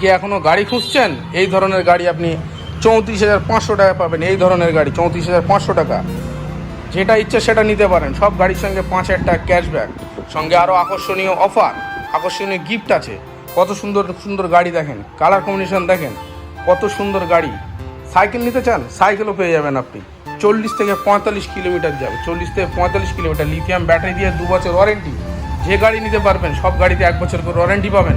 কি এখনো গাড়ি খুঁজছেন? এই ধরনের গাড়ি আপনি 34,500 টাকা পাবেন। এই ধরনের গাড়ি 34,500 টাকা, যেটা ইচ্ছে সেটা নিতে পারেন। সব গাড়ির সঙ্গে 5,000 টাকা ক্যাশব্যাক, সঙ্গে আরও আকর্ষণীয় অফার, আকর্ষণীয় গিফট আছে। কত সুন্দর সুন্দর গাড়ি দেখেন, কালার কম্বিনেশন দেখেন, কত সুন্দর গাড়ি। সাইকেল নিতে চান? সাইকেলও পেয়ে যাবেন আপনি। 40 থেকে 45 কিলোমিটার যাবে, 40 থেকে 45 কিলোমিটার, লিথিয়াম ব্যাটারি দিয়ে 2 বছর ওয়ারেন্টি। যে গাড়ি নিতে পারবেন, সব গাড়িতে 1 বছর করে ওয়ারেন্টি পাবেন।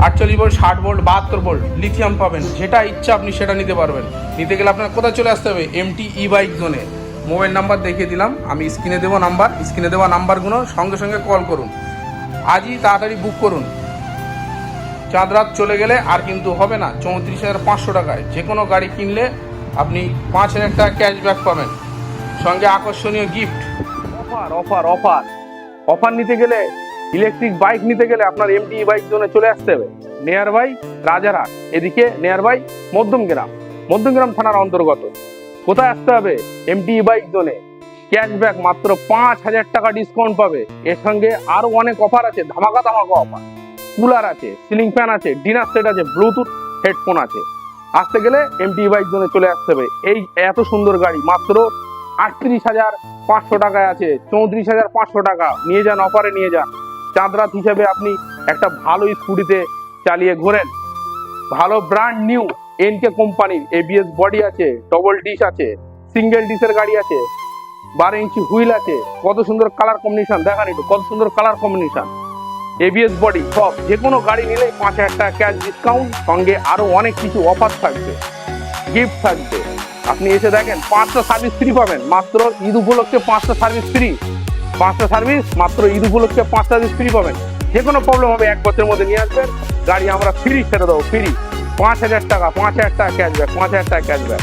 48 ভোল্ট, 60 ভোল্ট, 72 ভোল্ট লিথিয়াম পাবেন। যেটা ইচ্ছা আপনি সেটা নিতে পারবেন। নিতে গেলে আপনার কোথায় চলে আসতে হবে? এমটি ই বাইক জোনে। মোবাইল নাম্বার দেখিয়ে দিলাম, আমি স্ক্রিনে দেবো নাম্বার, স্ক্রিনে দেওয়া নাম্বারগুলো সঙ্গে সঙ্গে কল করুন। আজই তাড়াতাড়ি বুক করুন। চাঁদ রাত চলে গেলে আর কিন্তু হবে না। 34,500 টাকায় যে কোনো গাড়ি কিনলে আপনি 5,000 টাকা ক্যাশব্যাক পাবেন, সঙ্গে আকর্ষণীয় gift. Offer offer offer offer নিতে গেলে, ইলেকট্রিক বাইক নিতে গেলে আপনার এমটি বাইক জোনে চলে আসতে হবে। নিয়ার বাই রাজারহাট, এদিকে নিয়ার বাই মধ্যমগ্রাম থানার অন্তর্গত। কোথায় আসতে হবে? এমটি বাইক জোনে। ক্যাশব্যাক মাত্র 5,000 টাকা ডিসকাউন্ট পাবে। এর সঙ্গে আরো অনেক অফার আছে, ধামাকা অফার। কুলার আছে, সিলিং ফ্যান আছে, ডিনার সেট আছে, ব্লুটুথ হেডফোন আছে। আসতে গেলে এমটি বাইক জোনে চলে আসতে হবে। এই এত সুন্দর গাড়ি মাত্র 38,500 টাকায় আছে। 34,500 টাকা নিয়ে যান, অফারে নিয়ে যান। চাঁদ রাত হিসেবে আপনি একটা ভালো স্কুটিতে চালিয়ে ঘোরেন। ভালো ব্র্যান্ড নিউ এনকে কোম্পানির এবিএস বডি আছে, ডবল ডিশ আছে, সিঙ্গেল ডিশের গাড়ি আছে, 12 ইঞ্চি হুইল আছে। কত সুন্দর কালার কম্বিনেশন দেখান একটু, কত সুন্দর কালার কম্বিনেশন। এবিএস বডি সব, যে কোনো গাড়ি নিলে 5,000 টাকা ক্যাশ ডিসকাউন্ট, সঙ্গে আরো অনেক কিছু অফার থাকবে, গিফট থাকবে। আপনি এসে দেখেন, 5টা সার্ভিস ফ্রি পাবেন মাত্র ঈদ উপলক্ষে। 5টা সার্ভিস ফ্রি, 5টা সার্ভিস মাত্র ঈদ উপলক্ষে। 5 সার্ভিস ফ্রি পাবেন। যে কোনো প্রবলেম হবে 1 বছরের মধ্যে নিয়ে আসবেন, গাড়ি আমরা ফ্রি ছেড়ে দেবো। ফ্রি 5,000 টাকা, 5,000 টাকা ক্যাশব্যাক, 5,000 টাকা ক্যাশব্যাক।